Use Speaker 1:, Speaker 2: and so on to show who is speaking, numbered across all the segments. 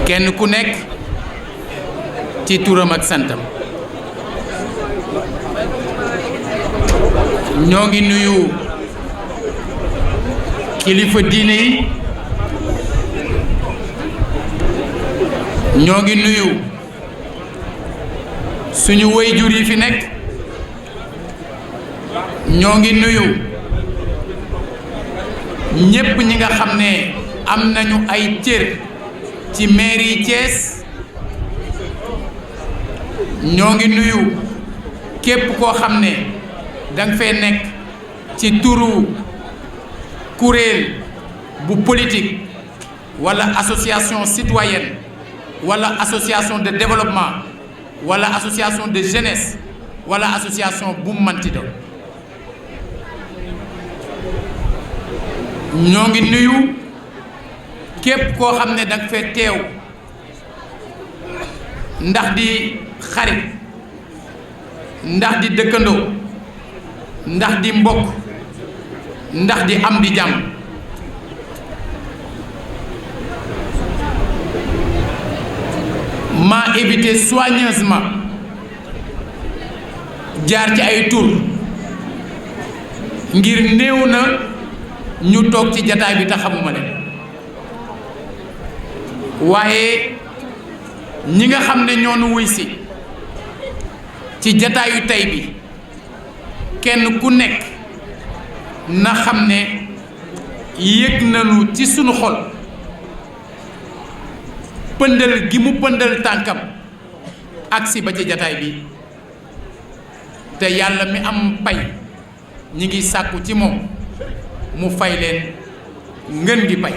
Speaker 1: kenn ku nekk ci turam ak santam ñoo ngi nuyu kilifa diine yi ñoo ngi nuyu suñu waajur yi fi nekk ñoo ngi nuyu ñépp ñi nga xam ne am nañu ay cër ci mairie Thiès ñoo ngi nuyu képp koo xam ne danga fee nekk ci turu kuréel bu politique walla association citoyenne walla association de développement walla association de jeunesse walla association bu mu manti doon ñoo ngi nuyu képp koo xam ne danga fee teew ndax di xarit ndax di dëkkandoo ndax di mbokk ndax di am di jàmm ma évité soigneusement jaar ci ay tur ngir néew na ñu toog ci jataay bi te xamuma leen waaye ñi nga xam ne ñoo nu wuy si ci jataayu tey bi kenn ku nekk na xam ne yëg nañu ci sunu xol pëndal gi mu pëndal tànkam agsi ba ci jataay bi te yàlla mi am pay ñi ngi sàkku ci moom mu fay leen ngën gi pay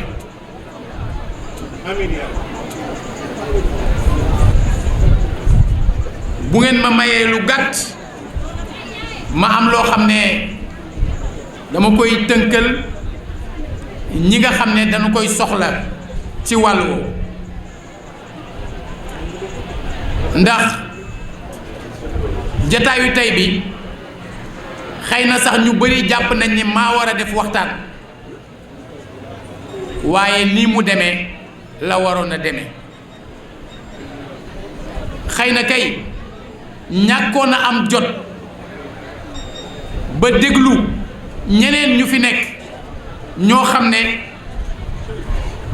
Speaker 1: bu ngeen ma mayee lu gàtt ma am loo xam ne dama koy tënkal ñi nga xam ne dañu koy soxla ci wàll woowu ndax jataayu tey bi xëy na sax ñu bari jàpp nañ ne maa war a def waxtaan waaye nii mu demee la waroon a demee xëy na kay ñàkkoon a am jot ba déglu ñeneen ñu fi nekk ñoo xam ne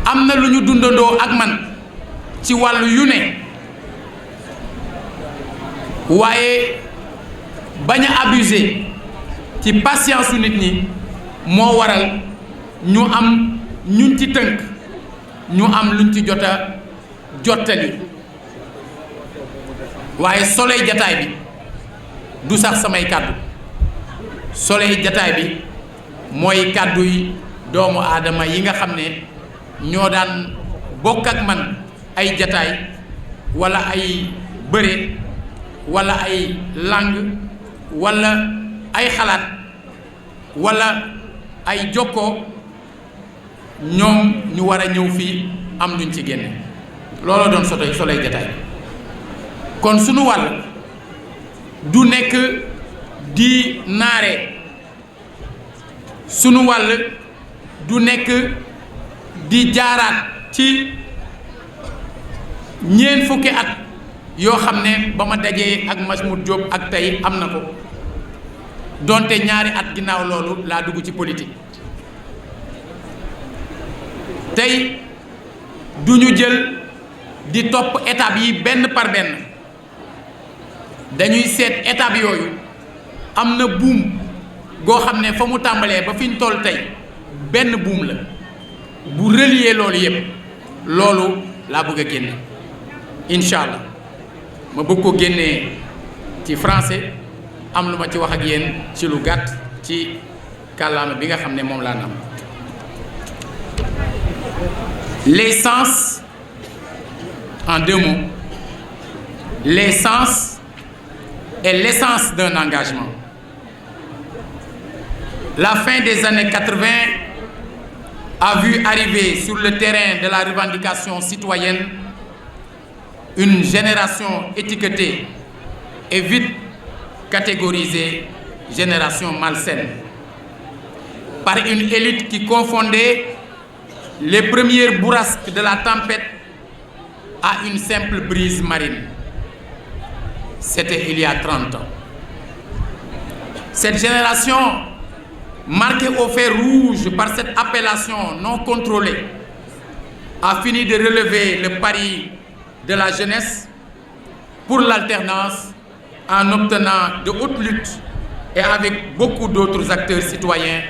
Speaker 1: am na lu ñu dundandoo ak man ci wàllu yu ne waaye bañ a abuser ci patience su nit ñi moo waral ñu am ñun ci tënk ñu am luñ ci jot a jottali waaye soleil jataay bi du sax samay kàddu soleil jataay bi mooy kàddu yi doomu aadama yi nga xam ne ñoo daan bokk ak man ay jataay walla ay bëre walla ay langue walla ay xalaat walla ay jokkoo ñoom ñu war a ñëw fii am luñ ci génne looloo doon soleil jataay kon sunu wàll du nekk di naare sunu wàll du nekk di jaaraat ci ñeent fukki at yoo xam ne ba ma dajee ak Majmout Diop ak tey am na ko donte ñaari at ginnaaw loolu laa dugg ci politique tey du ñu jël di topp étape yi benn par benn dañuy seet étape yooyu am na buum goo xam ne fa mu tàmbalee ba fi ñu toll tey benn buum la bu relier loolu yépp loolu laa bëgg a génne incha allah ma bëgg ko génnee ci français am lu ma ci wax ak yéen ci lu gàtt ci kàllaama bi nga xam ne moom laa nam l'essence en 2 mots l'essence est l'essence d'un engagement. La fin des années 80 a vu arriver sur le terrain de la revendication citoyenne une génération étiquetée et vite catégorisée génération malsaine par une élite qui confondait les premières bourrasques de la tempête à une simple brise marine. C'était il y a 30 ans. Cette génération, marquée au fer rouge par cette appellation non contrôlée, a fini de relever le pari de la jeunesse pour l'alternance en obtenant de hautes luttes et avec beaucoup d'autres acteurs citoyens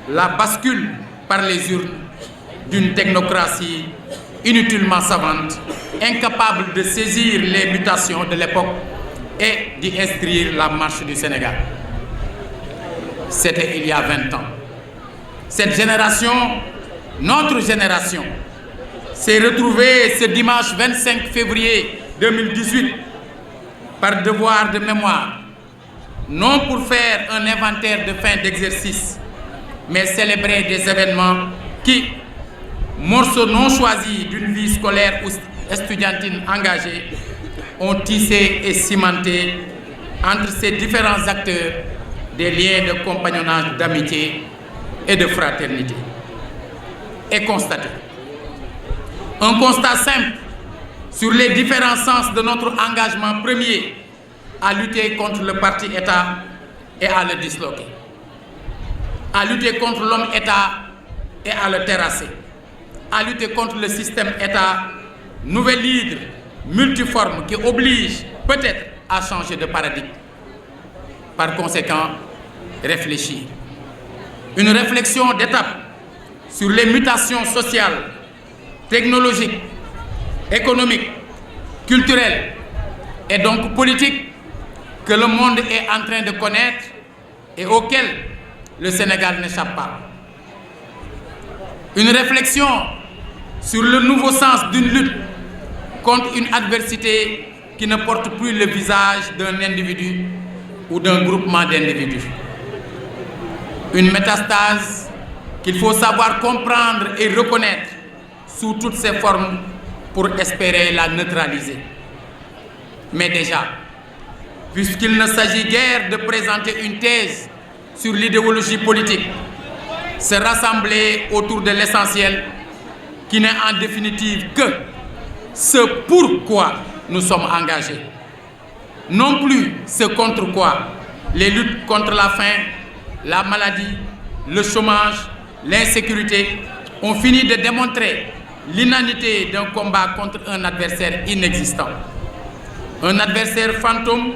Speaker 1: la bascule par les urnes d'une technocratie inutilement savante, incapable de saisir les mutations de l'époque et d'y inscrire la marche du Sénégal. C'était il y a 20 ans. Cette génération, notre génération, s'est retrouvée ce dimanche 25 février 2018 par devoir de mémoire, non pour faire un inventaire de fin d'exercice, mais célébrer des événements qui, morceaux non choisis d'une vie scolaire ou estudiantine engagée, ont tissé et cimenté entre ces différents acteurs des liens de compagnonnage, d'amitié et de fraternité. Et constater un constat simple sur les différents sens de notre engagement premier à lutter contre le parti-État et à le disloquer, à lutter contre l'homme-État et à le terrasser, à lutter contre le système État, nouvel hydre multiforme qui oblige peut-être à changer de paradigme. Par conséquent, réfléchir. Une réflexion d'étape sur les mutations sociales, technologiques, économiques, culturelles et donc politiques que le monde est en train de connaître et auxquelles le Sénégal n'échappe pas. Une réflexion sur le nouveau sens d'une lutte contre une adversité qui ne porte plus le visage d'un individu ou d'un groupement d'individus. Une métastase qu'il faut savoir comprendre et reconnaître sous toutes ses formes pour espérer la neutraliser. Mais déjà, puisqu'il ne s'agit guère de présenter une thèse sur l'idéologie politique, se rassembler autour de l'essentiel qui n'est en définitive que ce pourquoi nous sommes engagés. Non plus ce contre quoi les luttes contre la faim, la maladie, le chômage, l'insécurité ont fini de démontrer l'inanité d'un combat contre un adversaire inexistant. Un adversaire fantôme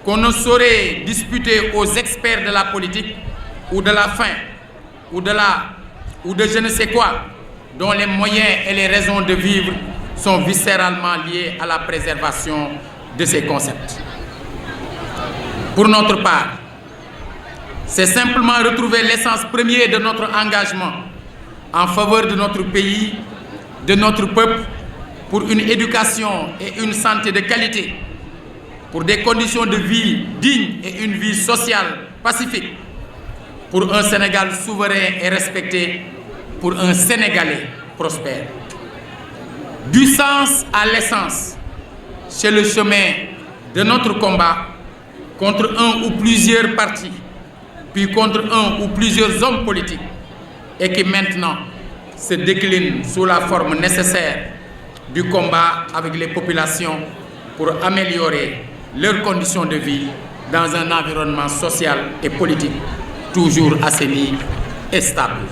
Speaker 1: qu'on ne saurait disputer aux experts de la politique ou de la faim ou de je ne sais quoi, dont les moyens et les raisons de vivre sont viscéralement liés à la préservation de ces concepts. Pour notre part, c'est simplement retrouver l'essence première de notre engagement en faveur de notre pays, de notre peuple, pour une éducation et une santé de qualité, pour des conditions de vie dignes et une vie sociale pacifique, pour un Sénégal souverain et respecté, pour un Sénégalais prospère. Du sens à l'essence, c'est le chemin de notre combat contre un ou plusieurs partis, puis contre un ou plusieurs hommes politiques, et qui maintenant se décline sous la forme nécessaire du combat avec les populations pour améliorer leurs conditions de vie dans un environnement social et politique toujours assaini et stable.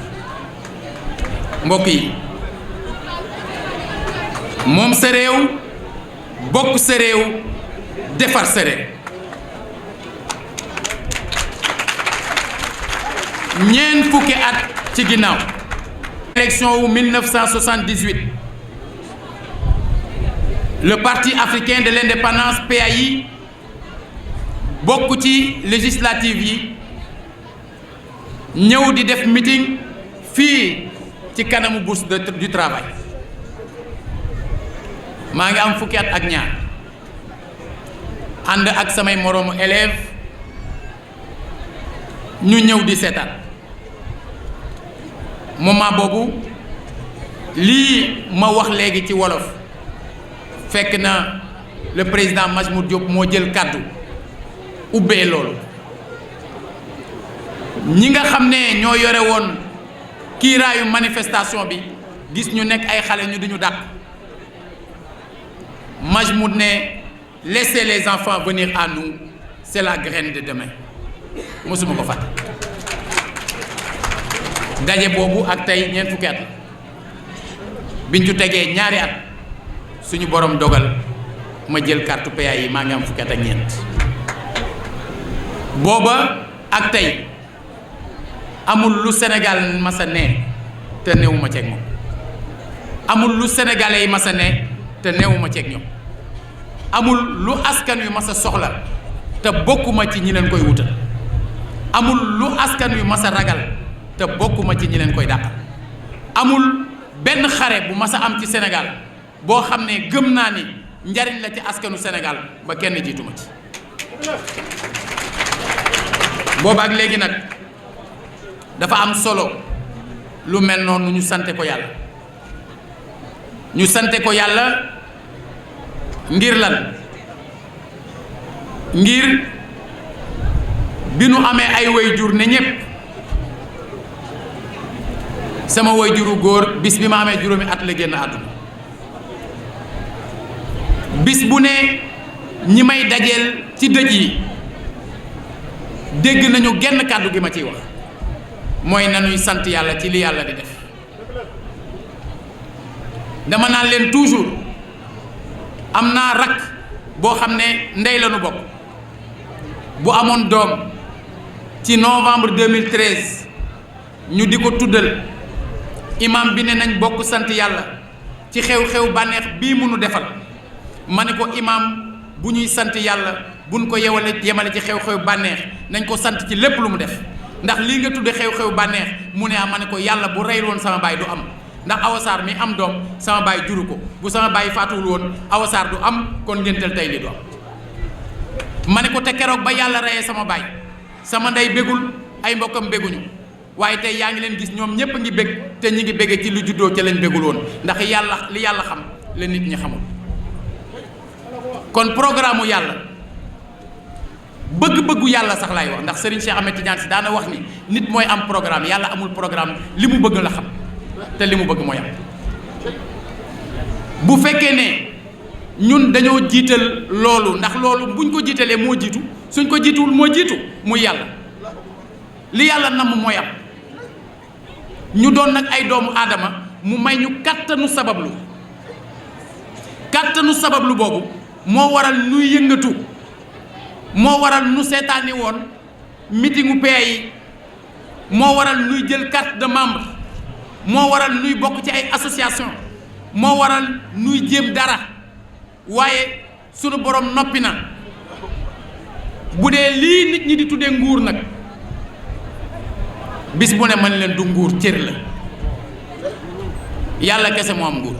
Speaker 1: mbokk yi moom sa réew bokk sa réew defar sa réew. ñeent fukki at ci ginnaaw élection wu 1978 le Parti africain de l'indépendance PAI bokk ci législative yi ñëw di def meeting fii ci kanamu bourse du travail. maa ngi am fukki at ak ñaar ànd ak samay moroomu élève ñu ñëw di seetaan moment boobu lii ma wax léegi ci wolof fekk na le président Majmout Diop moo jël kàddu ubbee loolu. ñi nga xam ne ñoo yore woon kiiraayu manifestation bi gis ñu nekk ay xale ñu duñu dàq Majmoud ne laissez les enfants venir à nous, c'est la graine de demain mosuma ko fàtte. daje boobu ak tey ñeent fukki at biñ ci tegee ñaari at suñu borom dogal ma jël carte PA yi maa ngi am fukki at ak ñeent. booba ak tey amul lu Sénégal masa ne te newuma ceeg moom, amul lu sénégalais yi masa ne te newuma ceeg ñoom, amul lu askan wi masa soxla te bokkuma ci ñi leen koy wutal, amul lu askan wi masa ragal te bokkuma ci ñi leen koy dàq, amul benn xare bu masa am ci Sénégal boo xam ne gëm naa ni njariñ la ci askanu Sénégal ba kenn jiituma ci. booba ak léegi nag dafa am solo lu mel noonu ñu sante ko yàlla. ñu sante ko yàlla ngir lan? ngir bi nu amee ay waajur ne ñépp. sama waajuru góor bis bi ma amee juróomi at la génn àdduna. bis bu ne ñi may dajeel ci dëj yi dégg nañu genn kàddu gi ma ciy wax mooy nanuy sant yàlla ci li yàlla di def. dama naan leen toujours am naa rakk boo xam ne ndey la nu bokk bu amoon doom ci novembre 2013 ñu di ko tuddal imam bi ne nañ bokk sant yàlla ci xew-xew bànneex bii mënu defal. ma ne ko imam bu ñuy sant yàlla buñ ko yemale ci xew-xew bànneex nañ ko sant ci lépp lu mu def ndax lii nga tudde xew-xew bànneex mu ne ma ne ko yàlla bu reyul woon sama baay du am ndax awasaar mi am doom sama baay juru ko bu sama baay faatuwul woon awasaar du am kon ngéntal tey li du am. ma ne ko te keroog ba yàlla reyee sama baay sama ndey bégul ay mbokkam béguñu waaye tey yaa ngi leen gis ñoom ñépp a ngi bég te ñi ngi bége ci lu juddoo ca lañ bégul woon ndax yàlla li yàlla xam la nit ñi xamul. kon programme u yàlla bëgg-bëggu yàlla sax laay wax ndax Serigne Cheikh Ahmed Tidiane Sy daana wax ni nit mooy am programme yàlla amul programme li mu bëgg la xam te li mu bëgg mooy am. bu fekkee ne ñun dañoo jiital loolu ndax loolu buñ ko jiitalee moo jiitu suñ ko jiituwul moo jiitu muy yàlla li yàlla namm mooy am ñu doon nag ay doomu aadama mu may ñu kàttanu sabablu boobu moo waral nuy yëngatu moo waral nu seetaani woon meetingu PA yi moo waral nuy jël carte de membre moo waral nuy bokk ci ay association moo waral nuy jéem dara waaye sunu borom noppi na bu dee lii nit ñi di tuddee nguur nag bis bu ne mën leen du nguur cër la yàlla kese moo am nguur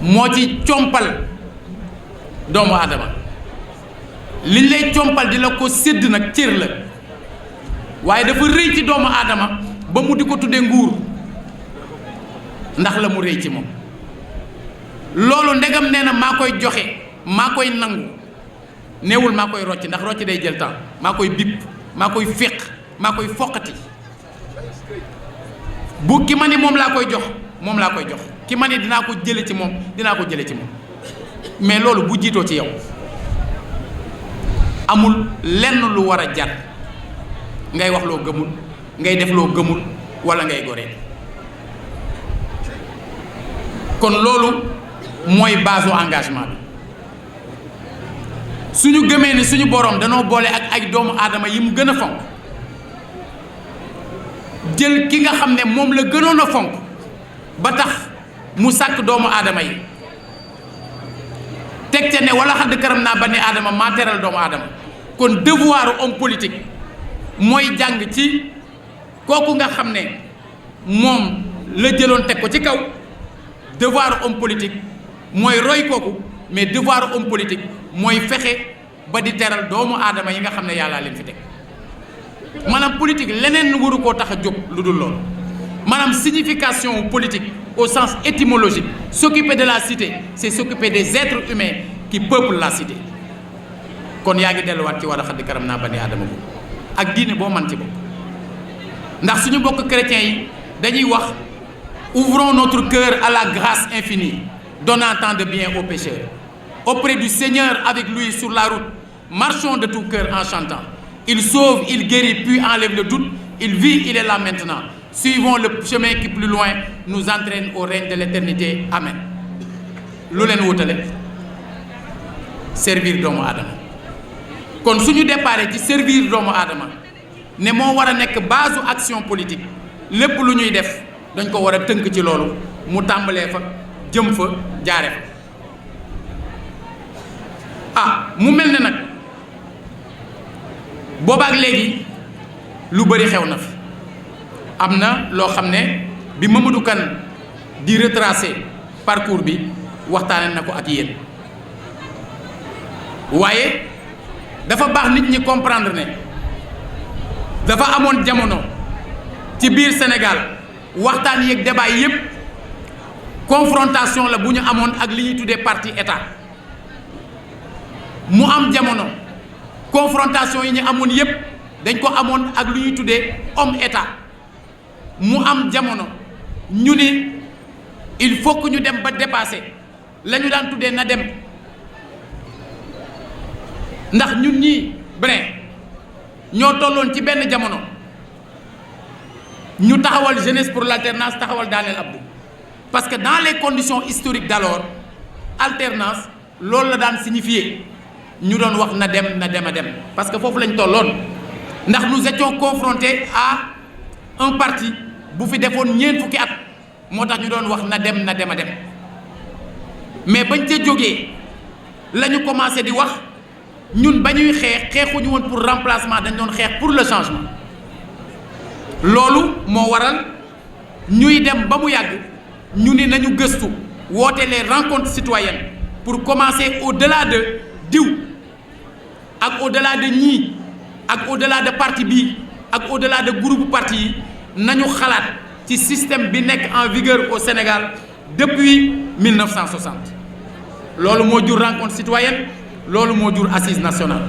Speaker 1: moo ci compal doomu aadama liñ lay compal di la ko sédd nag cër la waaye dafa rëy ci doomu aadama ba mu di ko tuddee nguur ndax la mu rëy ci moom loolu ndegam nee na maa koy joxe maa koy nangu neewul maa koy rocc ndax rocc day jël temps maa koy bipp maa koy féq maa koy foqati bu ki ma ni moom laa koy jox moom laa koy jox ki ma ni dinaa ko jële ci moom dinaa ko jële ci moom mais loolu bu jiitoo ci yow amul lenn lu war a jar ngay wax loo gëmul ngay def loo gëmul walla ngay goree kon loolu mooy base engagement bi suñu gëmee ni suñu borom danoo boole ak ay doomu aadama yi mu gën a fonk jël ki nga xam ne moom la gënoon a fonk ba tax mu sàkk doomu aadama yi teg ca ne wala xadd karam naa bani aadama maa teral doomu aadama kon devoiru homme politique mooy jàng ci kooku nga xam ne moom la jëloon teg ko ci kaw devoiru homme politique mooy roy kooku mais devoiru homme politique mooy fexe ba di teral doomu aadama yi nga xam ne yàllaa leen fi teg maanaam politique leneen waru koo tax a jóg lu dul loolu maanaam signification politique au sens étymologique s'occuper de la cité c'est s'occuper des êtres humains qui peuplent la cité kon yaa ngi delluwaat ci war a xadd karam naa bani aadama boobu ak diine boo man ci bokk ndax suñu bokk chrétiens yi dañuy wax ouvrons notre cœur à la grâce infinie donnant tant de bien aux pécheurs. Auprès du Seigneur avec lui sur la route, marchons de tout cœur en chantant. Il sauve, il guérit, puis enlève le doute. Il vit, il est là maintenant. Suivons le chemin qui plus loin nous entraîne au règne de l'éternité. Amen. lu leen wutale servir doomu aadama kon suñu déparé ci servir doomu aadama ne moo war a nekk base action politique lépp lu ñuy def dañ ko war a tënk ci loolu mu tàmbalee fa jëm fa jaare fa mu mel ne nag boobaak léegi lu bëri xew na fi am na loo xam ne bi Mamadou Kane di retracer parcours bi waxtaane na ko ak yéen waaye dafa baax nit ñi comprendre ne dafa amoon jamono ci biir Sénégal waxtaan yeeg débat yépp confrontation la bu ñu amoon ak li ñuy tuddee parti état mu am jamono confrontation yi ñu amoon yépp dañ ko amoon ak lu ñuy tuddee homme état mu am jamono ñu ni il faut que ñu dem ba dépasser la ñu daan tuddee na dem ndax ñun ñii Brin ñoo tolloon ci benn jamono ñu taxawal jeunesse pour l'alternance taxawal Daniel Abdou parce que dans les conditions historiques d'alors alternance loolu la daan signifier ñu doon wax na dem na dem a dem parce que foofu lañ tolloon ndax nous étions confrontés à un parti bu fi defoon ñeent fukki at moo tax ñu doon wax na dem na dem a dem mais bañ ca jógee la ñu commencé di wax ñun ba ñuy xeexuñu woon pour remplacement dañ doon xeex pour le changement loolu moo waral ñuy dem ba mu yàgg ñu ni nañu gëstu woote les rencontres citoyennes pour commencer au-delà de diw ak au-delà de ñii ak au-delà de parti bii ak au-delà de groupe parti yi nañu xalaat ci système bi nekk en vigueur au Sénégal depuis 1960 loolu moo jur rencontre citoyenne loolu moo jur assise nationale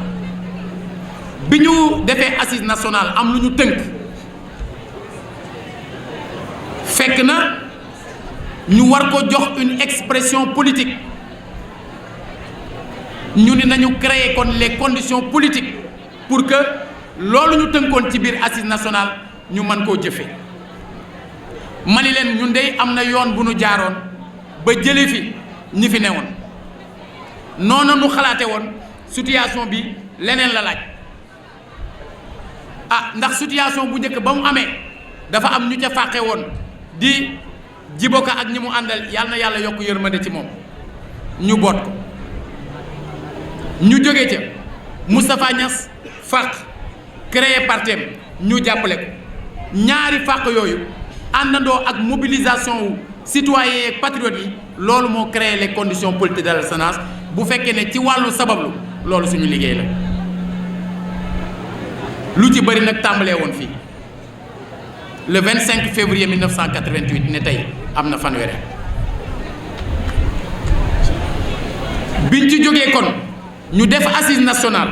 Speaker 1: bi ñu defee assise nationale am lu ñu tënk fekk na ñu war ko jox une expression politique ñu ni nañu créer kon les conditions politiques pour que loolu ñu tënkoon ci biir assise nationale ñu mën koo jëfe ma ni leen ñun dey am na yoon bu nu jaaroon ba jële fi ñi fi newoon noonu nu xalaate woon situation bi leneen la laaj ndax situation bu njëkk ba mu amee dafa am ñu ca fàqe woon di jiboka ak ñi mu àndal yàlla na yàlla yokk yërmande ci moom ñu boot ko ñu jóge ca Moustapha Niass fàq créer partem ñu jàppale ko ñaari fàq yooyu àndandoo ak mobilisation wu citoyens et patriotes yi loolu moo créer les conditions politiques de l'alternance bu fekkee ne ci wàllu sabablu loolu suñu liggéey la lu ci bëri nag tàmbalee woon fii le 25 février 1988 ne tey am na fanweeri biñ ci jógee kon ñu def assise nationale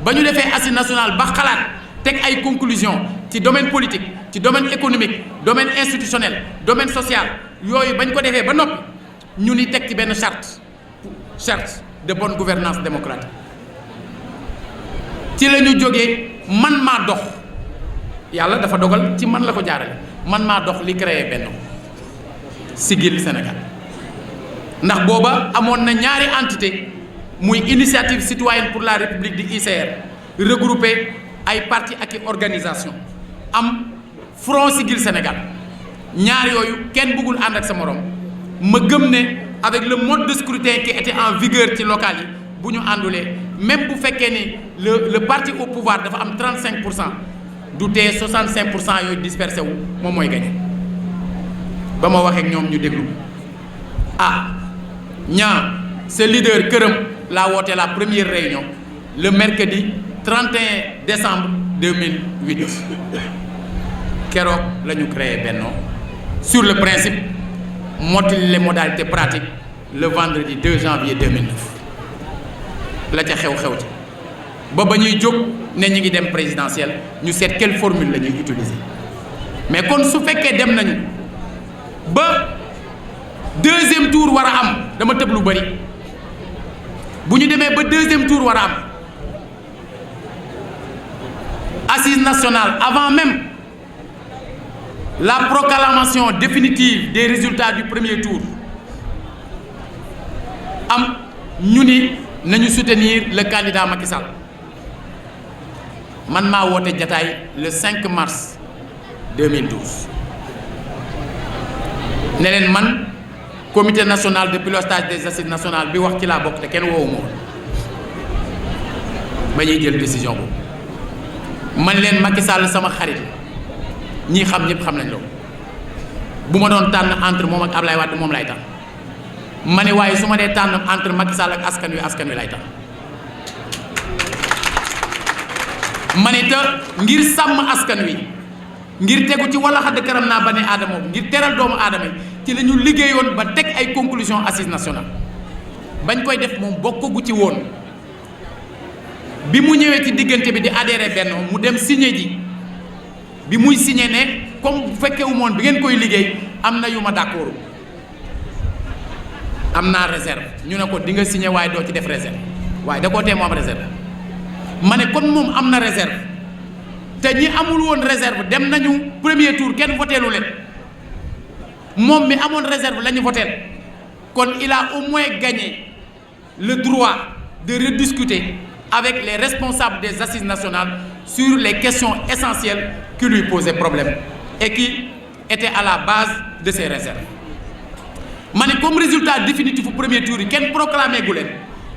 Speaker 1: ba ñu defee assise nationale ba xalaat teg ay conclusions ci domaine politique ci domaine économique domaine institutionnel domaine social yooyu bañ ko defee ba noppi ñu ni teg ci benn charte de bonne gouvernance démocratique ci la ñu jógee man maa dox yàlla dafa dogal ci man la ko jaarale man maa dox li créé Benno Siggil Sénégal ndax booba amoon na ñaari entité muy initiative citoyenne pour la république di ICR regroupé ay parti ak i organisation am Front Siggil Sénégal ñaar yooyu kenn bëggul ànd ak sa morom ma gëm ne avec le mode de scrutin qui était en vigueur ci local yi bu ñu àndulee même bu fekkee ni le parti au pouvoir dafa am 35% du tee 65% yooyu dispersé wu moom mooy gagné ba ma waxee ak ñoom ñu déglu ñaa ce leader këram laa woote la première réunion le mercredi 31 décembre 2008 keroog la ñu créé Benno sur le principe mottali les modalités pratiques le vendredi 2 janvier 2009 la ca xew-xew ci ba ñuy jóg ne ñu ngi dem présidentielle ñu seet quelle formule la ñuy utiliser mais kon su fekkee dem nañu ba deuxième tour war a am dama tëb lu bari bu ñu demee ba deuxième tour war a am assise nationale avant même la proclamation définitive des résultats du premier tour am ñu ni nañu soutenir le candidat Macky Sall man maa woote jataay le 5 mars 2012 ne leen man comité national de pilotage des assises nationales bi wax ci laa bokk te kenn woowu ma woon ba ñuy jël décision boobu man leen Macky Sall sama xarit ñii xam ñëpp xam nañ loolu bu ma doon tànn entre moom ak Ablaye Wade moom lay tànn ma ne waaye su ma dee tànn entre Macky Sall ak askan wi lay tànn ma ne te ngir sàmm askan wi ngir tegu ci wala xadd karam naa ba ne aadama ngir teral doomu aadama yi ci la ñu liggéeyoon ba teg ay conclusion assise nationale bañ koy def moom bokkagu ci woon bi mu ñëwee ci diggante bi di adhéré benn mu dem signé ji bi muy signé ne comme bu fekkewu moon bi ngeen koy liggéey am na yu ma d'accord am naa réserve ñu ne ko di nga signé waaye doo ci def réserve waaye da koo tee mu am réserve ma ne kon moom am na réserve te ñi amul woon réserve dem nañu premier tour kenn voteelu leen moom mi amoon réserve la ñu voteel kon il a au moins gagné le droit de rediscuter avec les responsables des assises nationales sur les questions essentielles qui lui posaient problème et qui étaient à la base de ces réserves ma ne comme résultat définitif bu premier tour yi kenn proclamé gu leen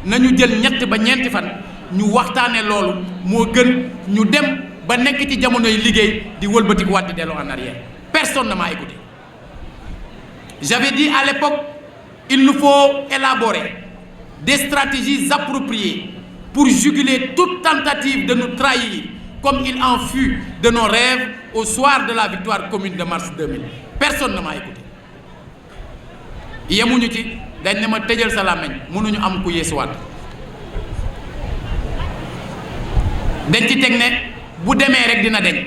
Speaker 1: nañu jël ñett ba ñeenti fan ñu waxtaane loolu moo gën ñu dem ba nekk ci jamonoy liggéey di wëlbatiku waat di delloo en arrière personne ne m'a écouté. J'avais dit à l'époque il nous faut élaborer des stratégies appropriées pour juguler toute tentative de nous trahir comme il en fut de nos rêves au soir de la victoire commune de mars 2000 personne ne m'a écouté yemuñu ci dañ ne ma tëjal sa làmmiñ mënuñu am ku yeesuwaat dañ ci teg ne bu demee rek dina deñ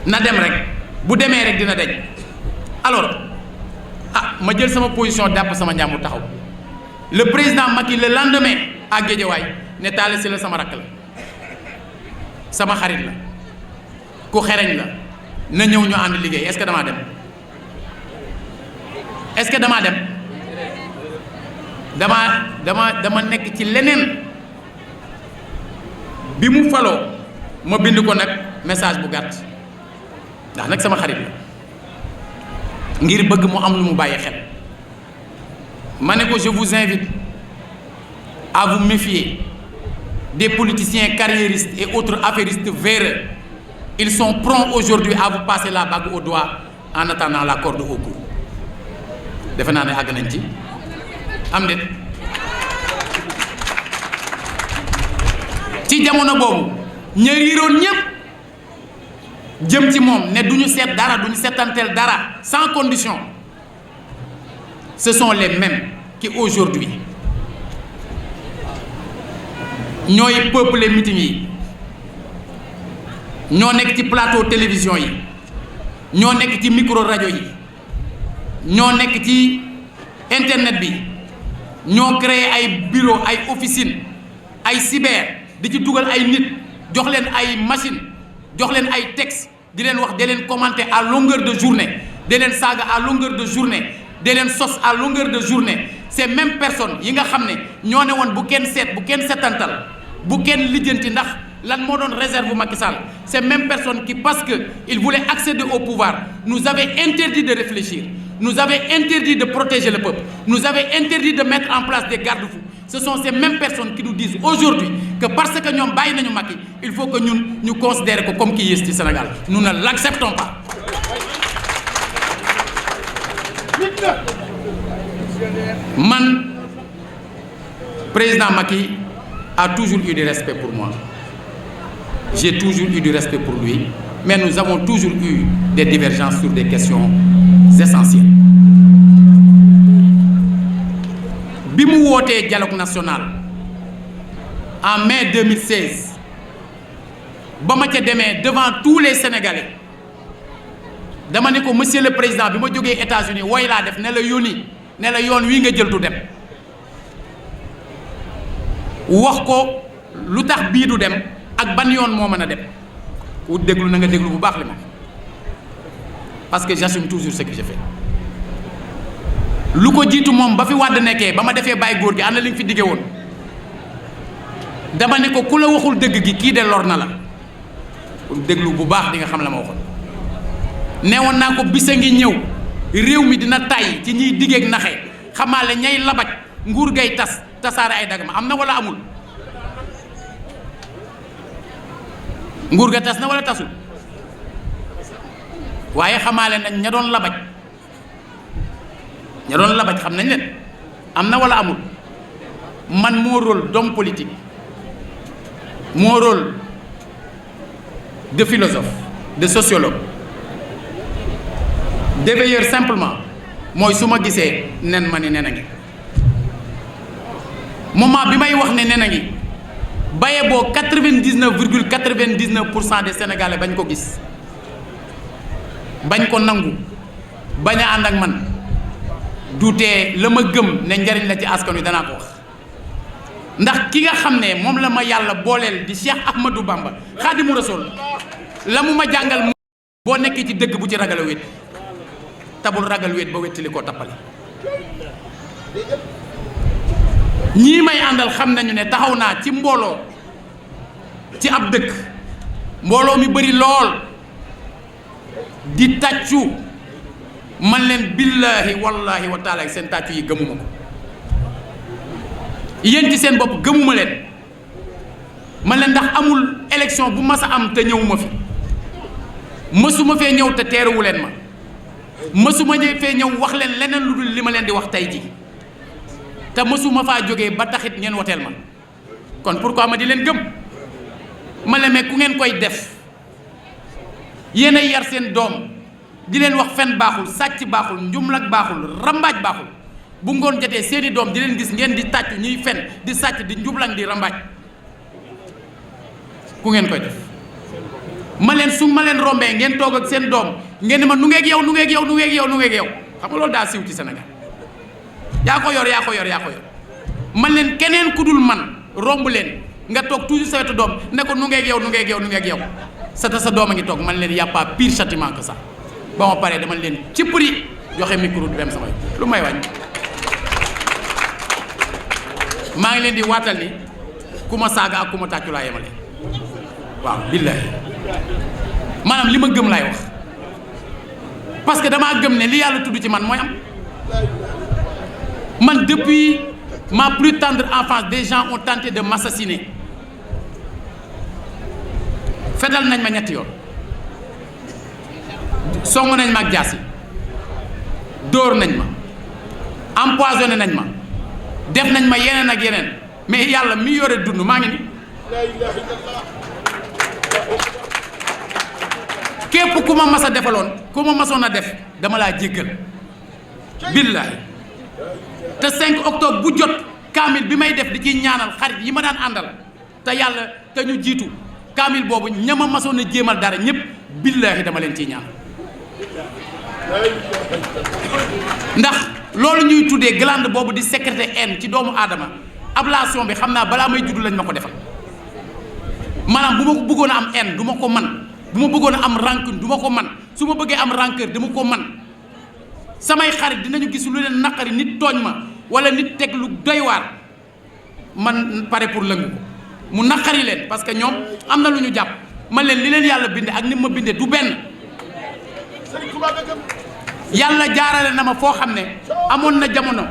Speaker 1: na dem rek bu demee rek dina deñ alors ma jël sama position dàpp sama njàmbur taxaw le président Macky le lendemain à Guédiawaye ne Talla Sylla sama rakk la sama xarit la ku xereñ la na ñëw ñu ànd liggéey est-ce que damaa dem est-ce que damaa dem dama nekk ci leneen bi mu faloo ma bind ko nag message bu gàtt ndax nag sama xarit la ngir bëgg mu am lu mu bàyyi xel ma ne ko je vous invite à vous méfier des politiciens carriéristes et autres affairistes véreux. Ils sont prompts aujourd'hui à vous passer la bague au doigt en attendant la corde au cou. defe naa ne àgg nañ ci am déet ci jamono boobu ña riiroon ñépp jëm ci moom ne duñu seet dara duñu seetanteel dara sans condition ce sont les mêmes qui aujourd'hui ñooy peuple meeting yi ñoo nekk ci plateau télévision yi ñoo nekk ci micro rajo yi ñoo nekk ci internet bi ñoo créé ay bureau ay officine ay cyber di ci dugal ay nit jox leen ay machine jox leen ay texte di leen wax di leen commenter à longueur de journée di leen saaga à longueur de journée di leen sos à longueur de journée ces mêmes personnes yi nga xam ne ñoo ne woon bu kenn seet bu kenn setantal bu kenn lijjanti ndax lan moo doon réserve bu Macky Sall ces mêmes personnes qui parce que ils voulaient accéder au pouvoir nous avaient interdit de réfléchir nous avaient interdit de protéger le peuple nous avaient interdit de mettre en place des garde-fous ce sont ces mêmes personnes qui nous disent aujourd'hui que parce que ñoom bàyyi nañu Macky il faut que ñun ñu considérer ko comme ki yées ci Sénégal nous ne l'acceptons pas. Man président Macky a toujours eu du respect pour moi j'ai toujours eu du respect pour lui mais nous avons toujours eu des divergences sur des questions essentielles bi mu wootee dialogue national en mai 2016 ba ma ca demee devant tous les Sénégalais dama ne ko monsieur le président bi ma jógee États-Unis wooy laa def ne la yónni ne la yoon wi nga jël du dem wax ko lu tax bii du dem ak ban yoon moo mën a dem ku déglu na nga déglu bu baax li ma parce que j'assume toujours ce que je fais lu ko jiitu moom ba fi Wàdd nekkee ba ma defee bàyyi góor gi ànd li nga fi digge woon dama ne ko ku la waxul dëgg gi kii de lor na la ku déglu bu baax di nga xam la ma waxoon neewoon naa ko bisa ngi ñëw réew mi dina tàyyi ci ñiy diggeeg naxe xamaale ñay labaj nguur gay tasaare ay dagama am na wala amul nguur ga tas na wala tasul waaye xamaale nañ ña doon labaj xam nañ leen am na wala amul man moo rôle d'homme politique moo rôle de philosophe de sociologue d'éveilleur simplement mooy su ma gisee nen ma ni nen a ngi moment bi may wax ne nen a ngi baye boo 99,99% des Sénégalais bañ ko gis bañ ko nangu bañ a ànd ak man duutee la ma gëm ne njariñ la ci askan wi danaa ko wax ndax ki nga xam ne moom la ma yàlla booleel di Cheikh Ahmadou Bamba Xaadimu Rasuul la mu ma jàngal boo nekkee ci dëgg bu ci ragal a wét tabul ragal wét ba wettili koo tappale ñii may àndal xam nañu ne taxaw naa ci mbooloo ci ab dëkk mbooloo mi bari lool di tàccu man leen billaahi wallaahi wa taala seen tàccu yi gëmuma ko yéen ci seen bopp gëmuma leen man leen ndax amul élection bu mas a am te ñëwuma fi mësuma fee ñëw te teeruwu leen ma mësuma fee ñëw wax leen leneen lu dul li ma leen di wax tey ji te mësuma faa jógee ba taxit ngeen woteel ma kon pourquoi ma di leen gëm ma leen mais ku ngeen koy def yéen a yar seen doom di leen wax fen baaxul sàcc baaxul njumlak baaxul rambaaj baaxul bu ngoon jotee seeni doom di leen gis ngeen di tàccu ñuy fen di sàcc di njublang di rambaaj ku ngeen koy def ma leen su ma leen rombee ngeen toog ak seen doom ngeen ne ma nu ngeeg yow nu ngeeg yow nu ngeeg yow nu ngeeg yow xam nga loolu daa siiw ci Sénégal yaa ko yor man leen keneen ku dul man romb leen nga toog toujours sa wetu doom ne ko nu ngeeg yow nu ngeeg yow nu ngeeg yow sa doom a ngi toog man leen y a pas pire châtiment que ça ba ma paree dama leen ci prix joxe micro du dem sama lu may wàññi maa ngi leen di waatal ni ku ma saaga ak ku ma tàccu laa yemale waaw billaahi maanaam li ma gëm laay wax parce que damaa gëm ne li yàlla tudd ci man mooy am man depuis ma plus tendre enfance des gens ont tenté de m'assassiner fetal nañ ma ñetti yoon song nañ ma ak jaasi dóor nañ ma empoisonné nañ ma def nañ ma yeneen ak yeneen mais yàlla mi yore dund maa ngi ni képp ku ma mas a defaloon ku ma masoon a def dama laa jéggal billaahi te 5 octobre bu jot kaamil bi may def di ci ñaanal xarit yi ma daan àndal te yàlla te ñu jiitu kaamil boobu ñama masoon a jéemal dara ñëpp billaahi dama leen ciy ñaan ndax loolu ñuy tuddee glande boobu di sécréter haine ci doomu aadama ablation bi xam naa balaa may juddu lañ ma ko defal maanaam bu ma ko bëggoon a am haine du ma ko man bu ma bëggoon a am rancune du ma ko man su ma bëggee am rancœur dama ko man samay xarit dinañu gis lu leen naqari nit tooñ ma wala nit teg lu doy waar man pare pour lëngu ko mu naqari leen parce que ñoom am na lu ñu jàpp man leen li leen yàlla binde ak ni ma binde du benn yàlla jaarale na ma foo xam ne amoon na jamono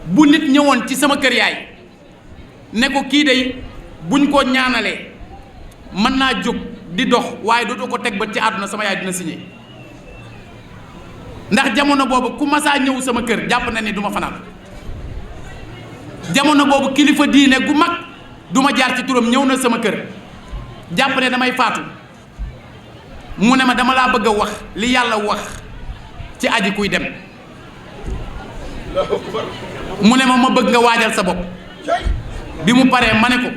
Speaker 1: bu nit ñëwoon ci sama kër yaay ne ko kii day buñ ko ñaanalee mën naa jóg di dox waaye dootoo ko teg ba ci àdduna sama yaay dina signé ndax jamono boobu ku masaa ñëw sama kër jàpp na ni du ma fanaan jamono boobu kilifa diine gu mag du ma jaar ci turam ñëw na sama kër jàpp ne damay faatu mu ne ma dama laa bëgg a wax li yàlla wax ci aji kuy dem mu ne ma bëgg nga waajal sa bopp bi mu paree ma ne ko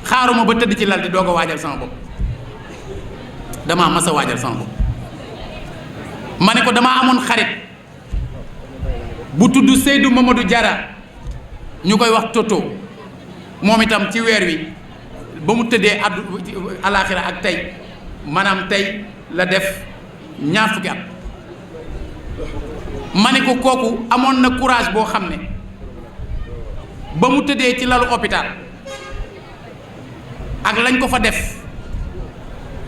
Speaker 1: xaaruma ba tëdd ci lal di doog a waajal sama bopp damaa mas a waajal sama bopp ma ne ko damaa amoon xarit bu tudd Seydou Mamadou Diarra ñu koy wax Toto moom itam ci weer wi ba mu tëddee alaaxira ak tey maanaam tey la def ñaar fukki at. ma ne ko kooku amoon na courage boo xam ne ba mu tëddee ci lalu hôpital ak lañ ko fa def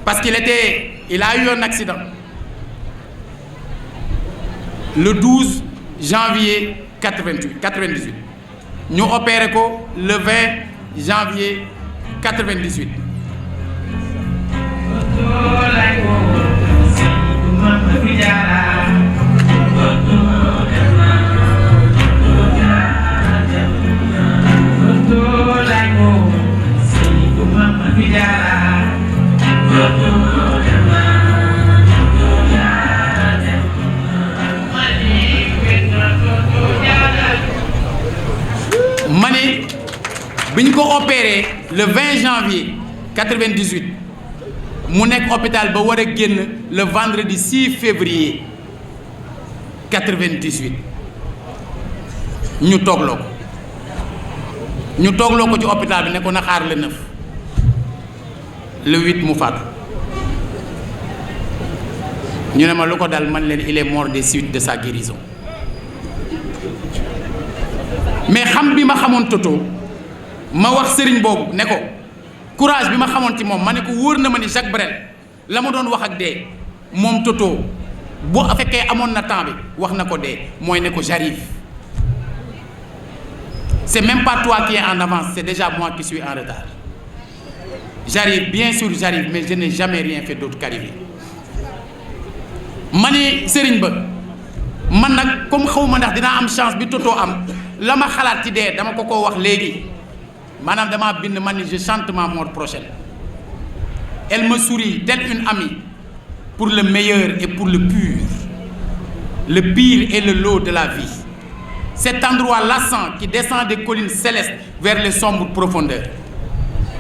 Speaker 1: parce qu'il a eu un accident le 12 janvier 98 ñu opéré ko le 20 janvier 98. ma ne bi ñu ko opéré le 20 janvier 98 mu nekk hôpital ba war a génn le vendredi 6 février 98 ñu toogloo ko ci hôpital bi ne ko na xaar le 9 le 8 mu faatu ñu ne ma lu ko dal man leen il est mort des suites de sa guérison. mais xam bi ma xamoon Toto ma wax sëriñ boobu ne ko courage bi ma xamoon ci moom ma ne ko wóor na ma ni Jacques Brel la ma doon wax ak dee moom Toto bu fekkee amoon na temps bi wax na ko dee mooy ne ko j'arrive. C'est même pas toi qui es en avance, c'est déjà moi qui suis en retard. J'arrive, bien sûr j'arrive, mais je n'ai jamais rien fait d'autre qu'arriver. ma ne sëriñ ba man nag comme xaw ma ndax dinaa am chance bi Toto am la ma xalaat ci dee dama ko wax léegi maanaam damaa bind man ni je chante ma mort prochaine. Elle me sourit telle une amie pour le meilleur et pour le pur. Le pire est le lot de la vie. Cet endroit lassant qui descend des collines célestes vers les sombres profondeurs.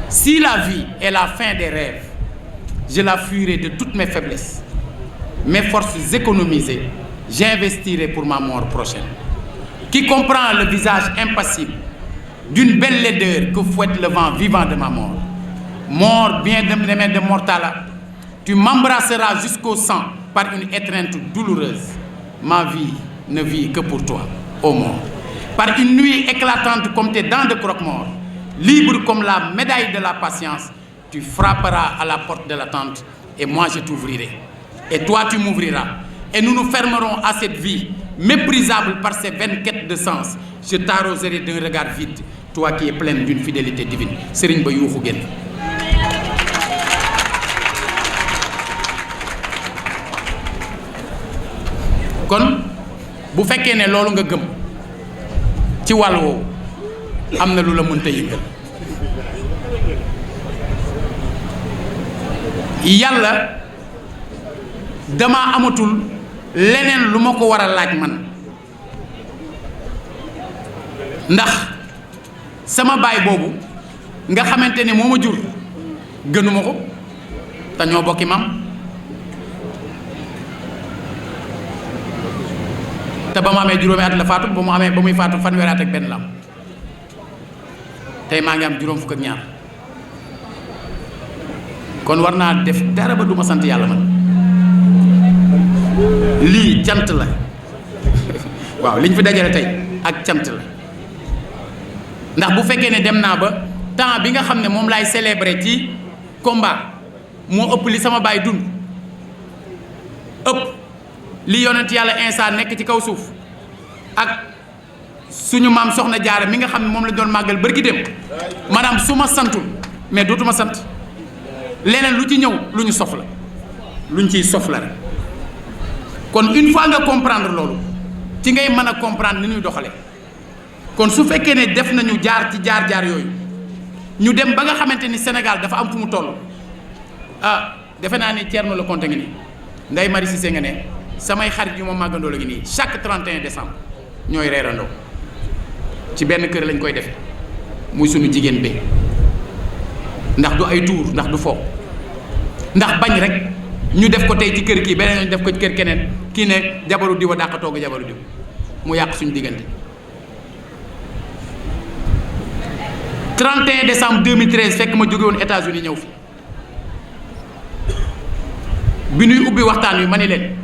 Speaker 1: Si la vie est la fin des rêves, je la fuirai de toutes mes faiblesses. Mes forces économisées, j'investirai pour ma mort prochaine. Qui comprend le visage impassible d'une belle laideur que fouette le vent vivant de ma mort. Mort bien aimé de Mortala, tu m'embrasseras jusqu'au sang par une étreinte douloureuse. Ma vie ne vit que pour toi, ô mort. Par une nuit éclatante comme tes dents de croque-mort, libre comme la médaille de la patience, tu frapperas à la porte de l'attente et moi je t'ouvrirai. Et toi tu m'ouvriras. Et nous nous fermerons à cette vie, méprisable par ses vaines quêtes de sens. Je t'arroserai d'un regard vide, toi qui es pleine d'une fidélité divine. Serigne ba yuuxu génn. kon bu fekkee ne loolu nga gëm ci wàll woowu am na lu la mënta yëngal yàlla dama amatul leneen lu ma ko war a laaj man ndax sama baay boobu nga xamante ne moo ma jur gënuma ko te ñoo bokki maam te ba mu amee juróomi at la faatu ba muy faatu fanweeri at ak benn la am tey maa ngi am juróom fukk ak ñaar kon war naa def dara ba duma sant yàlla man lii cant la waaw liñ fi dajale tey ak cant la ndax bu fekkee ne dem naa ba temps bi nga xam ne moom laay célébrer ci combat moo ëpp li sama baay dund ëpp li yonent yàlla Insa nekk ci kaw suuf ak suñu maam soxna Jaara mi nga xam ne moom la doon màggal bërki dem maanaam su ma santul mais dootuma sant leneen lu ci ñëw lu ñu sof la luñ ciy sof la rek kon une fois nga comprendre loolu ci ngay mën a comprendre ni ñuy doxale kon su fekkee ne def nañu jaar ci jaar-jaar yooyu ñu dem ba nga xamante ni Sénégal dafa am fu mu toll ah defe naa ni Thierno Lecompte ngi nii Ndeye Marie Cissé nga ne samay xarit yu ma màggandoo la ngi nii chaque 31 décembre ñooy reerandoo ci benn kër lañ koy defee muy sunu jigéen be ndax du ay tuur ndax du fo ndax bañ rek ñu def ko tey ci kër kii beneen ñu def ko ci kër keneen kii ne jabaru diw a dàq togg jabaru diw mu yàq suñu diggante. 31 décembre 2013 fekk ma jóge woon États-Unis ñëw fi bi nuy ubbi waxtaan wi ma ni leen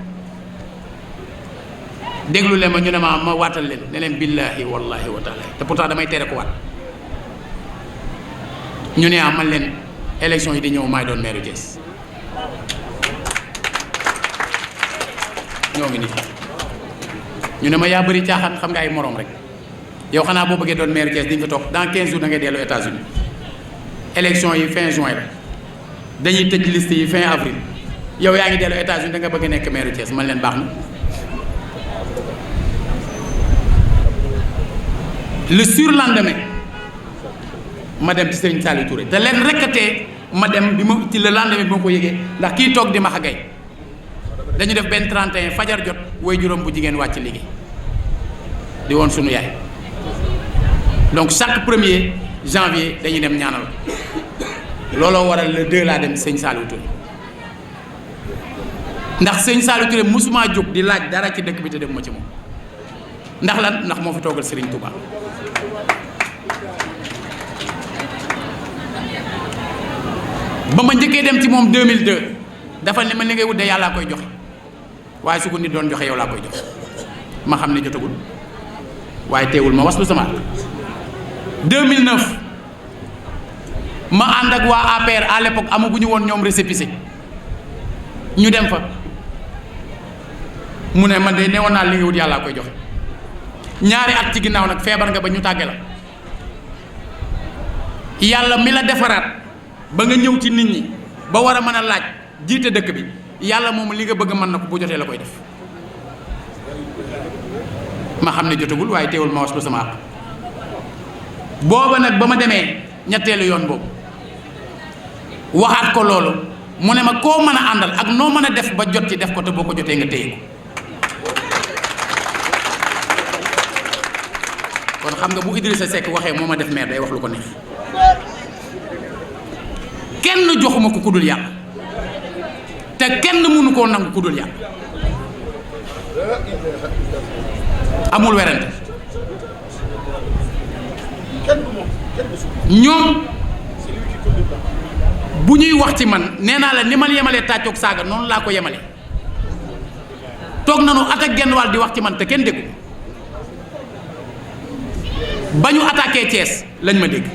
Speaker 1: déglu leen ma ñu ne ma waatal leen ne leen billaahi wallaahi wa taala te pourtant damay tere ko waat ñu ne man leen élection yi di ñëw maay doon maire Thiès ñoo ngi nii ñu ne ma yaa bëri caaxaan xam nga ay moroom rek yow xanaa boo bëggee doon maire Thiès di nga toog dans 15 jours da ngay dellu États-Unis élection yi fin juin la dañuy tëj liste yi fin avril yow yaa ngi dellu États-Unis da nga bëgg nekk maire Thiès man leen baax na. le surlendemain ma dem ci Serigne Saliou Touré te leen rekkatee ma dem bi ma ci le lendemain bi ma ko yëgee ndax kii toog di ma xagay dañu def benn 31 fajar jot way juróom bu jigéen wàcc liggéey di woon sunu yaay donc chaque 1er janvier dañuy dem ñaanal looloo waral le 2 laa dem sëñ Saliou Touré ndax sëñ Saliou Touré mosuma jóg di laaj dara ci dëkk bi te dem ma ci moom ndax lan ndax moo fi toogal Serigne Touba. ba ma njëkkee dem ci moom 2002 dafa ne ma li ngay wut de yàllaa koy joxe waaye su ko nit doon joxe yow laa koy joxe ma xam ne jotagul waaye teewul ma waslu sama 2009 ma ànd ak waa APR à l'époque amaguñu woon ñoom récépissé ñu dem fa mu ne man de newoon naa li ngay wut yàllaa koy joxe ñaari at ci ginnaaw nag feebar nga ba ñu tàgge la yàlla mi la defaraat ba nga ñëw ci nit ñi ba war a mën a laaj jiite dëkk bi yàlla moom li nga bëgg mën na ko bu jotee la koy def ma xam ne jotagul waaye teewul ma waslu sama àq booba nag ba ma demee ñetteelu yoon boobu waxaat ko loolu mu ne ma koo mën a àndal ak noo mën a def ba jot ci def ko te boo ko jotee nga téye ko kon xam nga bu Idrissa Seck waxee moo ma def maire day wax lu ko neex kenn joxuma ko ku dul yàlla te kenn mënu koo nangu ku dul yàlla amul werante ñoom bu ñuy wax ci man nee naa la ni ma yemalee tàccoog saaga noonu laa ko yemale toog nanu at ak genn wàll di wax ci man te kenn déggu ba ñu attaqué Thiès lañ ma dégg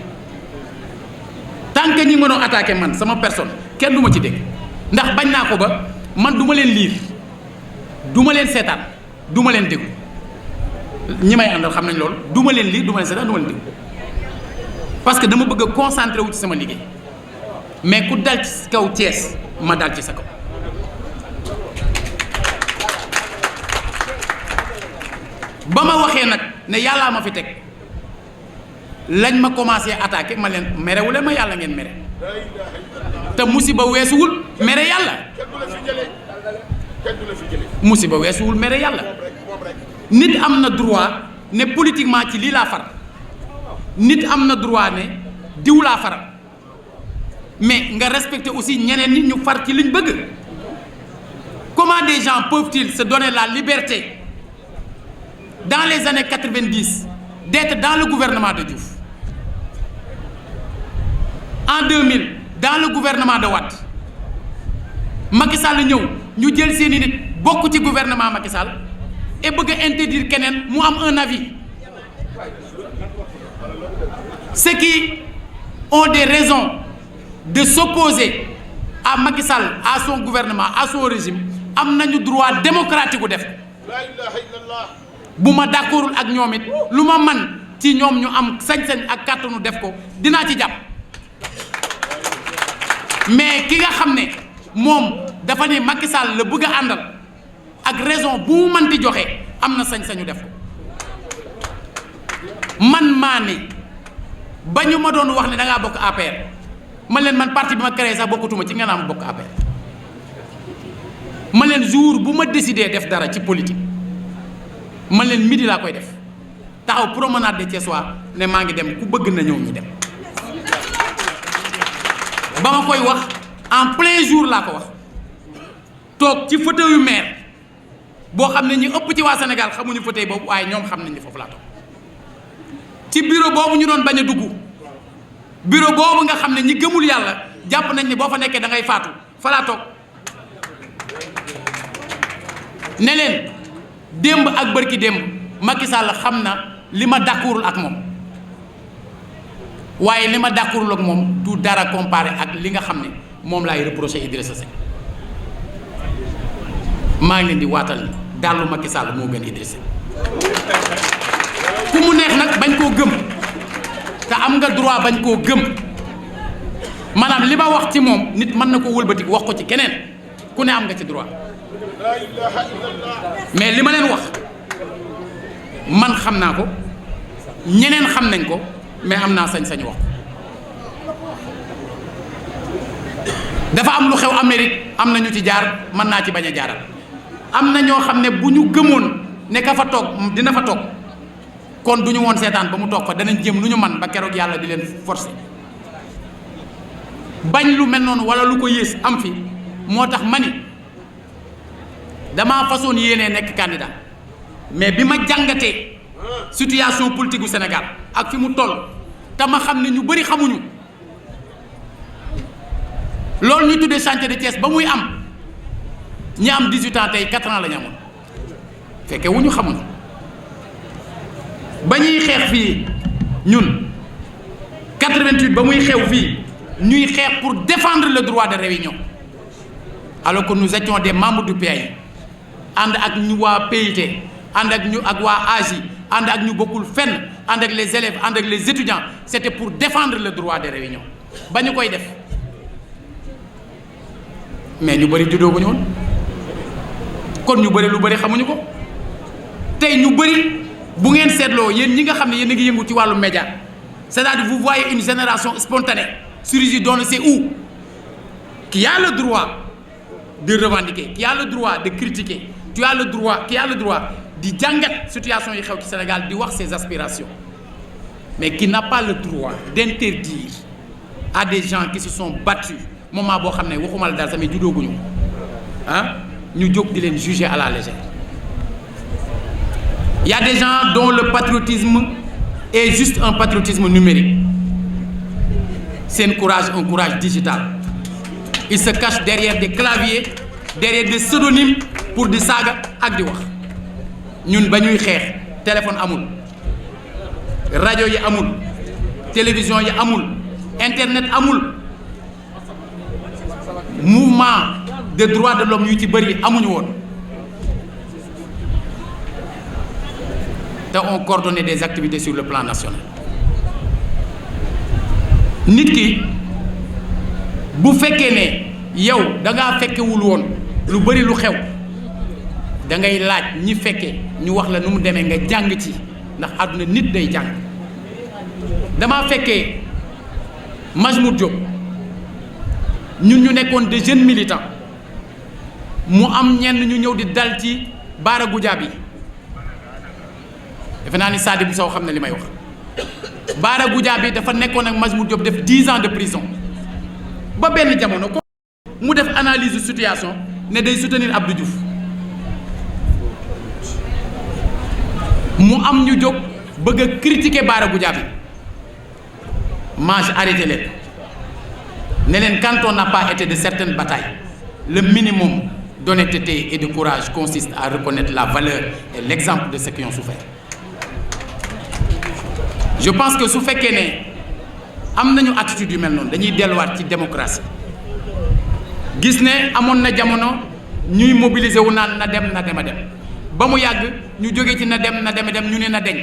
Speaker 1: tant que ñi mënoo attaqué man sama personne kenn du ma ci dégg ndax bañ naa ko ba man du ma leen liir du ma leen seetaan du ma leen déglu ñi may àndal xam nañ loolu du ma leen liir du ma leen seetaan du ma leen déglu parce que dama bëgg a concentré wu ci sama liggéey mais ku dal ci kaw Thiès ma dal ci sa kaw ba ma waxee nag ne yàllaa ma fi teg lañ ma commencé attaqué ma leen merewule ma yàlla ngeen mere te musiba weesuwul mere yàlla musiba weesuwul mere yàlla nit am na droit ne politiquement ci lii laa far nit am na droit ne diw laa faral mais nga respecter aussi ñeneen nit ñu far ci liñ bëgg comment des gens peuvent-ils se donner la liberté dans les années 90 d'être dans le gouvernement de Diouf en 2000 dans le gouvernement de Wade Macky Sall ñëw ñu jël seeni nit bokk ci gouvernement Macky Sall et bëgg a interdire keneen mu am un avis ceux qui ont des raisons de s'opposer à Macky Sall à son gouvernement à son régime am nañu droit démocratique gu def bu ma d'accordul ak ñoom it lu ma man ci ñoom ñu am sañ-sañ ak kàttanu def ko dinaa ci jàpp mais ki nga xam ne moom dafa ne Macky Sall la bëgg a àndal ak raison bu mu mënti joxe am na sañ-sañu def ko man maa ne ba ñu ma doon wax ne da ngaa bokk APR man leen man parti bi ma créé sax bokkutuma ci nga naan bokk APR man leen jour bu ma décidé def dara ci politique man leen midi laa koy def taxaw promenade de Thiessois ne maa ngi dem ku bëgg na ñëw ñu dem ba ma koy wax en plein jour laa ko wax toog ci fauteuil yu maire boo xam ne ñi ëpp ci waa Sénégal xamuñu fauteuil boobu waaye ñoom xam nañ ni foofu laa toog ci bureau boobu ñu doon bañ a dugg bureau boobu nga xam ne ñi gëmul yàlla jàpp nañ ne boo fa nekkee da ngay faatu fa laa toog ne leen démb ak bërki démb Macky Sall xam na li ma d'accordul ak moom waaye li ma d'accordul ak moom du dara comparé ak li nga xam ne moom laay reproché Idrissa Seck maa ngi leen di waatal ni dallu Macky Sall moo gën Idrissa ku mu neex nag bañ koo gëm te am nga droit bañ koo gëm maanaam li ma wax ci moom nit mën na ko wëlbatiku wax ko ci keneen ku ne am nga ci droit mais li ma leen wax man xam naa ko ñeneen xam nañ ko mais am naa sañ-sañ wax dafa am lu xew Amérique am na ñu ci jaar mën naa ci bañ a jaaral am na ñoo xam ne bu ñu gëmoon ne ka fa toog dina fa toog kon du ñu woon seetaan ba mu toog fa danañ jëm lu ñu man ba keroog yàlla di leen forcer bañ lu mel noonu wala lu ko yées am fi moo tax ma ni damaa façon yéenee nekk candidat mais bi ma jàngatee situation politique gu Sénégal ak fi mu toll te ma xam ne ñu bëri xamuñu loolu ñu tuddee chantier de Thiès ba muy am ñi am 18 ans tey 4 ans la ñu amoon fekke wu ñu xamuñu ba ñuy xeex fii ñun 88 ba muy xew fii ñuy xeex pour défendre le droit de réunion alors que nous étions des membres du PAI ànd ak ñu waa PIT ànd ak ñu ak waa AJ ànd ak ñu bokkul fenn ànd ak les élèves ànd ak les étudiants c'était pour défendre le droit de réunion ba ñu koy def mais ñu bëri juddoo ko ñu woon kon ñu bëri lu bëri xamuñu ko tey ñu bëri bu ngeen seetloo yéen ñi nga xam ne yéen a ngi yëngu ci wàllu média c'est-à-dire vous voyez une génération spontanée surgir d'on ne sait où qui a le droit de revendiquer qui a le droit de critiquer qui a le droit di jàngat situation yi xew ci Sénégal di wax ses aspirations mais qui n'a pas le droit d'interdire à des gens qui se sont battus moment boo xam ne waxuma la daal samay juddooguñu ñu jóg di leen juger à la légère. Il y a des gens dont le patriotisme est juste un patriotisme numérique. C'est un courage digital. Ils se cachent derrière des claviers, derrière des pseudonymes pour di saaga ak di wax. ñun ba ñuy xeex téléphone amul rajo yi amul télévision yi amul internet amul mouvement de droits de l'homme yu ci bëri amuñu woon te on coordonnait des activités sur le plan national. nit ki bu fekkee ne yow da ngaa fekkewul woon lu bëri lu xew da ngay laaj ñi fekke ñu wax la nu mu demee nga jàng ci ndax àdduna nit day jàng. damaa fekkee Majmout Diop ñun ñu nekkoon des jeunes militants mu am ñenn ñu ñëw di dal ci Bara Goudiaby defe naa ni Sadibou Sow xam ne li may wax. Bara Goudiaby dafa nekkoon ak Majmout Diop def 10 ans de prison ba benn jamono ko mu def analyse situation ne day soutenir Abdou Diouf mu am ñu jóg bëgg a critiquer Bara Goudiaby mange arrêté leen ne leen quand on n'a pas été de certaines batailles le minimum d'honnêteté et de courage consiste à reconnaître la valeur et l'exemple de ceux qui ont souffert. Je pense que su fekkee ne am nañu attitude yu mel noonu dañuy delluwaat ci démocratie gis ne amoon na jamono ñuy mobiliser wu naan na dem ba mu yàgg ñu jóge ci na dem ñu ne na deñ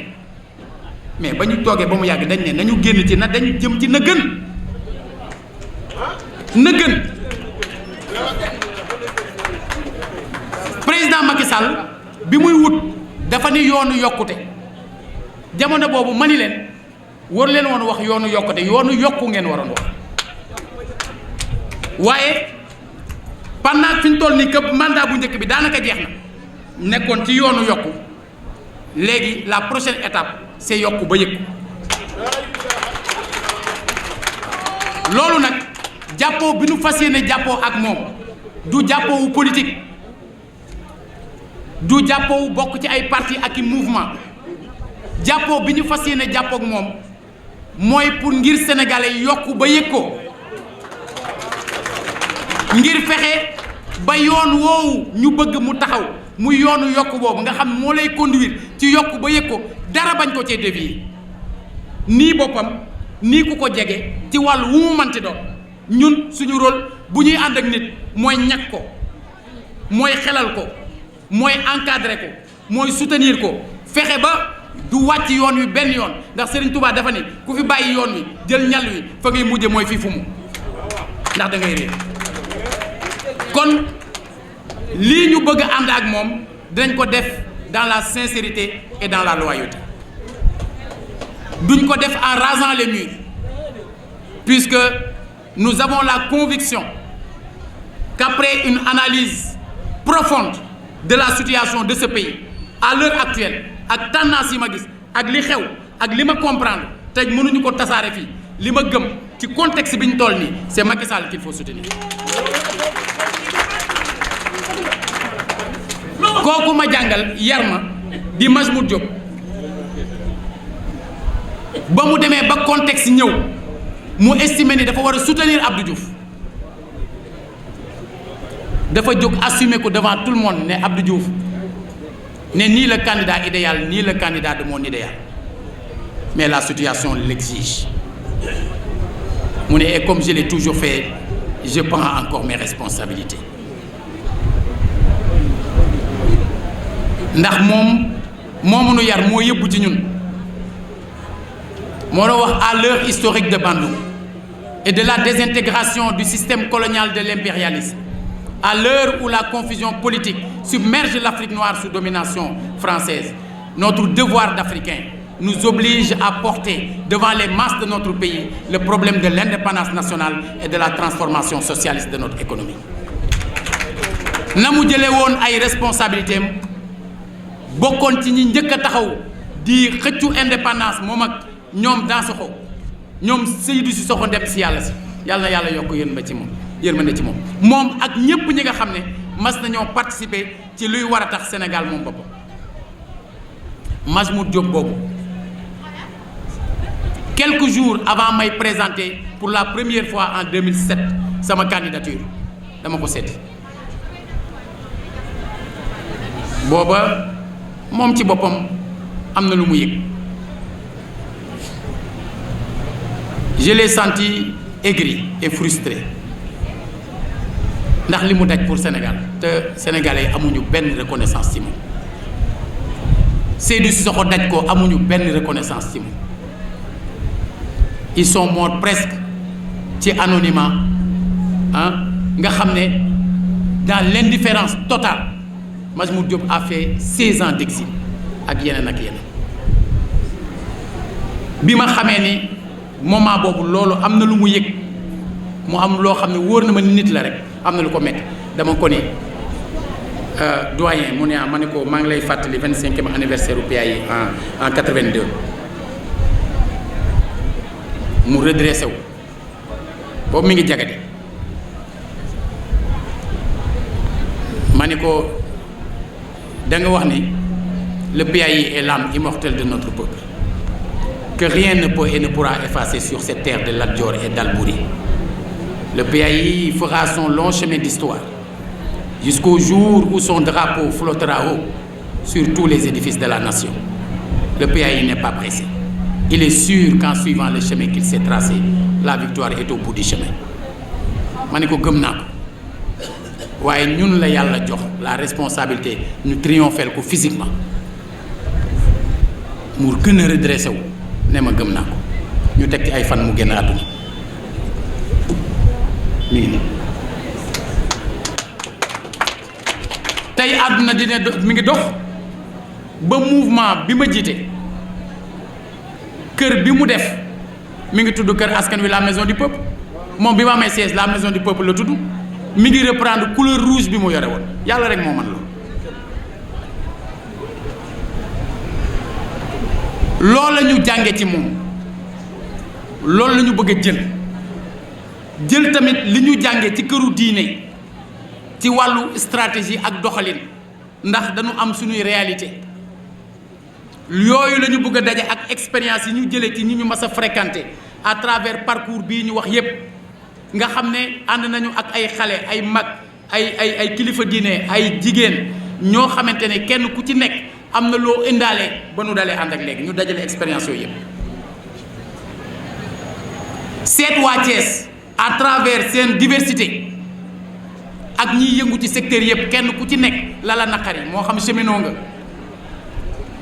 Speaker 1: mais ba ñu toogee ba mu yàgg dañ ne nañu génn ci na dañ jëm ci na gën président Macky Sall bi muy wut dafa ni yoonu yokkute jamono boobu ma ni leen war leen woon wax yoonu yokkute yoonu yokku ngeen waroon wax waaye pendant fi ñu toll nii que mandat bu njëkk bi daanaka jeex na nekkoon ci yoonu yokku léegi la prochaine étape c'est yokku ba yëg loolu nag jàppoo bi nu fas yéene jàppoo ak moom du jàppoowu politique du jàppoo bokk ci ay parti ak i mouvement jàppoo bi ñu fas yéene jàppoo ak moom mooy pour ngir sénégalais yokku ba yëg ko, ngir fexe ba yoon woowu ñu bëgg mu taxaw muy yoonu yokk boobu nga xam moo lay conduire ci yokk ba yëg ko, dara bañ ko cee dévier nii boppam nii ku ko jege ci wàllu wu mu manti doon. ñun suñu rôle bu ñuy ànd ak nit mooy ñag ko, mooy xelal ko, mooy encadrer ko, mooy soutenir ko, fexe ba du wàcc yoon wi benn yoon, ndax Serigne Touba dafa ne ku fi bàyyi yoon wi jël ñal wi fa ngay mujje mooy fii fu mu, ndax da ngay réer. kon lii ñu bëgg a ànd ak moom dinañ ko def dans la sincérité et dans la loyauté, duñ ko def en rasant les murs, puisque nous avons la conviction qu'après une analyse profonde de la situation de ce pays à l'heure actuelle ak tendance yi ma gis ak li xew ak li ma comprendre te mënuñu ko tasaare fii, li ma gëm ci contexte bi ñu toll nii c'est Macky Sall qu'il faut soutenir. kooku ma jàngal yar ma di Majmout Diop ba mu demee ba contexte ñëw mu estimé ni dafa war a soutenir Abdou Diouf, dafa jóg assumer ko devant tout le monde ne Abdou Diouf n'est ni le candidat idéal ni le candidat de mon idéal, mais la situation l'exige. mu ne et comme je l'ai toujours fait, je prends encore mes responsabilités. ndax moom moomu nu yar moo yëbbu ci ñun, moo doon wax à l'heure historique de Bandung et de la désintégration du système colonial de l'impérialisme, à l'heure où la confusion politique submerge l'Afrique noire sous domination française, notre devoir d'Africain nous oblige à porter devant les masses de notre pays le problème de l'indépendance nationale et de la transformation socialiste de notre économie. na mu jëlee woon ay responsabilités am bokkoon ci ñi njëkk a taxaw di xëccu indépendance moom ak ñoom Dansokho ñoom Seydou Sissoko dem si yàlla si, yàlla na yàlla yokk yërmande ci moom, yërmande ci moom, moom ak ñépp ñi nga xam ne mas nañoo participer ci luy war a tax Sénégal moom boppam. Majmout Diop boobu quelques jours avant may présenter pour la première fois en 2007 sama candidature dama ko seeti booba moom ci boppam am na lu mu yëg. Je l'ai senti aigri et frustré ndax li mu daj pour Sénégal te sénégalais amuñu benn reconnaissance ci moom. Seydou Sissoko daj ko amuñu benn reconnaissance ci moom. Ils sont morts presque ci anonymat nga xam ne dans l'indifférence totale. Majmout Diop a fait 16 ans d'exil ak yeneen ak yeneen. bi ma xamee ni moment boobu loolu am na lu mu yëg mu am loo xam ne wóor na ma nit la rek am na lu ko metti, dama ko ni doyen mu ne ma ne ko maa ngi lay fàttali 25e anniversaire u PAI en 82 mu redressé wu boobu mi ngi jagadi ma ne ko da nga wax ni le PAI est l'âme immortelle de notre peuple, que rien ne peut et ne pourra effacer sur cette terre de Lat Dior et d'Albouri. Le PAI fera son long chemin d'histoire jusqu'au jour où son drapeau flottera haut sur tous les édifices de la nation. Le PAI n'est pas pressé. Il est sûr qu'en suivant le chemin qu'il s'est tracé, la victoire est au bout du chemin. ma ne ko gëm naa ko waaye ñun la yàlla jox la responsabilité ñu triompher ko physiquement mu gën a redressé wu ne ma gëm naa ko ñu teg ci ay fan mu génn àdduna mi ngi nii tey àdduna dina mi ngi dox ba mouvement bi ma jiite kër bi mu def mi ngi tudd kër askan wi la maison du peuple moom bi ma amee siège la maison du peuple la tudd mi ngi reprendre couleur rouge bi mu yore woon yàlla rek moo man loolu la ñu jànge ci moom loolu la ñu bëgg a jël tamit li ñu jànge ci këru diine ci wàllu stratégie ak doxalin ndax dañu am suñuy réalité yooyu la ñu bëgg a daje ak expérience yi ñu jëlee ci ñi ñu mas a fréquenté à travers parcours bii ñu wax yépp nga xam ne ànd nañu ak ay xale ay mag ay kilifa diine ay jigéen ñoo xamante ne kenn ku ci nekk am na loo indaale ba nu dalee ànd ak léegi ñu dajale expérience yooyu yépp seet waa Thiès à travers seen diversité ak ñiy yëngu ci secteur yépp kenn ku ci nekk la la naqari moo xam cheminot nga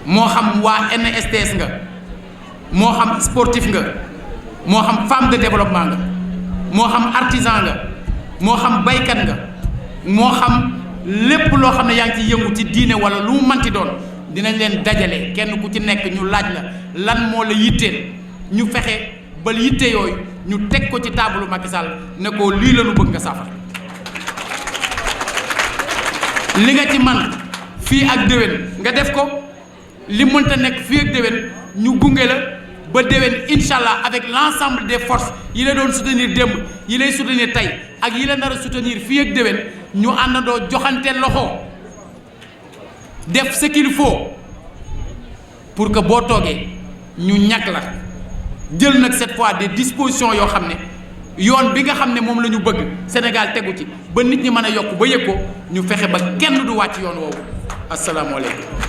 Speaker 1: moo xam waa NSTS nga moo xam sportif nga moo xam femme de développement nga moo xam artisan nga moo xam baykat nga moo xam lépp loo xam ne yaa ngi ci yëngu ci diine wala lu mu manti doon dinañ leen dajale kenn ku ci nekk ñu laaj la lan moo la yitteel ñu fexe ba yitte yooyu ñu teg ko ci taabalu Macky Sall ne ko lii la ñu bëgg nga saafara li nga ci man fii ak déwén nga def ko li mënta nekk fii ak déwén ñu gunge la ba déwén incha allah avec l'ensemble des forces yi la doon soutenir démb yi lay soutenir tey ak yi la nar a soutenir fii ak déwén ñu àndandoo joxante loxo def ce qu'il faut pour que boo toogee ñu ñàkk la jël nag cette fois des dispositions yoo xam ne yoon bi nga xam ne moom la ñu bëgg Sénégal tegu ci ba nit ñi mën a yokk ba yëg ko ñu fexe ba kenn du wàcc yoon woowu asalaamaaleykum